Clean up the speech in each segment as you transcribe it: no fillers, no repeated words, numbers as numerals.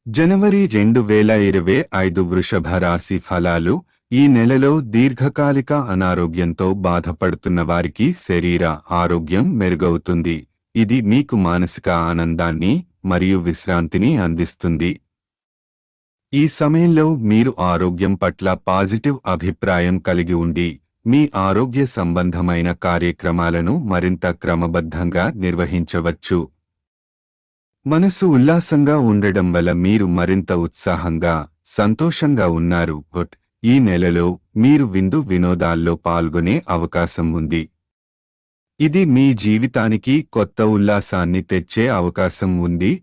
జనవరి 2025 వృషభ రాశి ఫలాలు. ఈ నెలలో దీర్ఘకాలిక అనారోగ్యంతో బాధపడుతున్న వారికి శరీర ఆరోగ్యం మెరుగవుతుంది. ఇది మీకు మానసిక ఆనందాన్ని మరియు విశ్రాంతిని అందిస్తుంది. ఈ సమయంలో మీరు ఆరోగ్యం పట్ల పాజిటివ్ అభిప్రాయం కలిగి ఉండి, మీ ఆరోగ్య సంబంధమైన కార్యక్రమాలను మరింత క్రమబద్ధంగా నిర్వహించవచ్చు. మనసు ఉల్లాసంగా ఉండడం వల్ల మీరు మరింత ఉత్సాహంగా, సంతోషంగా ఉన్నారు. ఈ నెలలో మీరు వినోదాల్లో పాల్గొనే అవకాశం ఉంది. ఇది మీ జీవితానికి కొత్త ఉల్లాసాన్ని తెచ్చే అవకాశం ఉంది.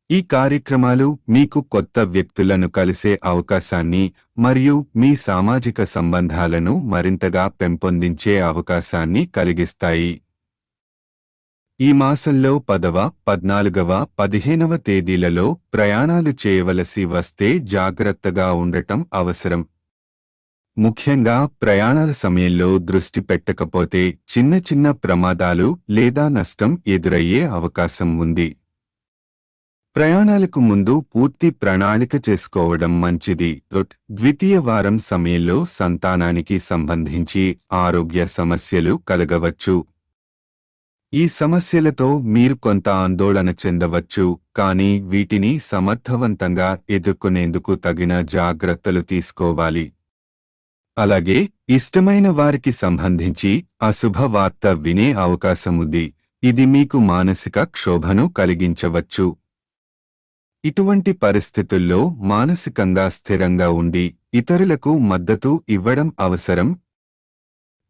ఈ కార్యక్రమాలు మీకు కొత్త వ్యక్తులను కలిసే అవకాశాన్ని మరియు మీ సామాజిక సంబంధాలను మరింతగా పెంపొందించే అవకాశాన్ని కలిగిస్తాయి. ఈ మాసంలో 10వ, 14వ, 15వ తేదీలలో ప్రయాణాలు చేయవలసి వస్తే జాగ్రత్తగా ఉండటం అవసరం. ముఖ్యంగా ప్రయాణాల సమయంలో దృష్టి పెట్టకపోతే చిన్న చిన్న ప్రమాదాలు లేదా నష్టం ఎదురయ్యే అవకాశం ఉంది. ప్రయాణాలకు ముందు పూర్తి ప్రణాళిక చేసుకోవడం మంచిది. ద్వితీయ వారం సమయంలో సంతానానికి సంబంధించి ఆరోగ్య సమస్యలు కలగవచ్చు. ఈ సమస్యలతో మీరు కొంత ఆందోళన చెందవచ్చు, కానీ వీటిని సమర్థవంతంగా ఎదుర్కొనేందుకు తగిన జాగ్రత్తలు తీసుకోవాలి. అలాగే ఇష్టమైన వారికి సంబంధించి అశుభ వార్త వినే అవకాశముంది. ఇది మీకు మానసిక క్షోభను కలిగించవచ్చు. ఇటువంటి పరిస్థితుల్లో మానసికంగా స్థిరంగా ఉండి ఇతరులకు మద్దతు ఇవ్వడం అవసరం.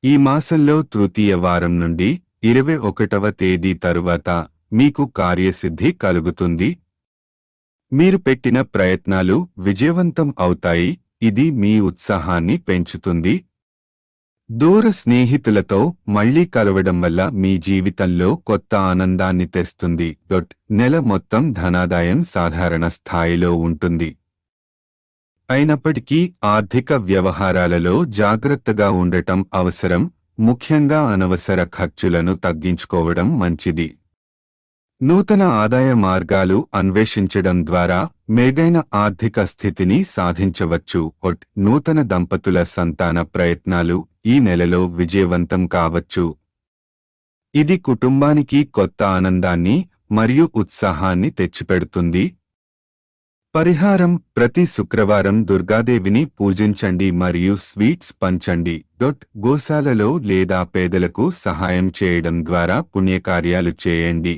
ఈ మాసంలో తృతీయ వారం నుండి 21వ తేదీ తరువాత మీకు కార్యసిద్ధి కలుగుతుంది. మీరు పెట్టిన ప్రయత్నాలు విజయవంతం అవుతాయి. ఇది మీ ఉత్సాహాన్ని పెంచుతుంది. దూర స్నేహితులతో మళ్లీ కలవడం వల్ల మీ జీవితంలో కొత్త ఆనందాన్ని తెస్తుంది. నెల మొత్తం ధనాదాయం సాధారణ స్థాయిలో ఉంటుంది. అయినప్పటికీ ఆర్థిక వ్యవహారాలలో జాగ్రత్తగా ఉండటం అవసరం. ముఖ్యంగా అనవసర ఖర్చులను తగ్గించుకోవడం మంచిది. నూతన ఆదాయ మార్గాలు అన్వేషించడం ద్వారా మెరుగైన ఆర్థిక స్థితిని సాధించవచ్చు. నూతన దంపతుల సంతాన ప్రయత్నాలు ఈ నెలలో విజయవంతం కావచ్చు. ఇది కుటుంబానికి కొత్త ఆనందాన్ని మరియు ఉత్సాహాన్ని తెచ్చిపెడుతుంది. పరిహారం: ప్రతి శుక్రవారం దుర్గాదేవిని పూజించండి మరియు స్వీట్స్ పంచండి. గోశాలలో లేదా పేదలకు సహాయం చేయడం ద్వారా పుణ్యకార్యాలు చేయండి.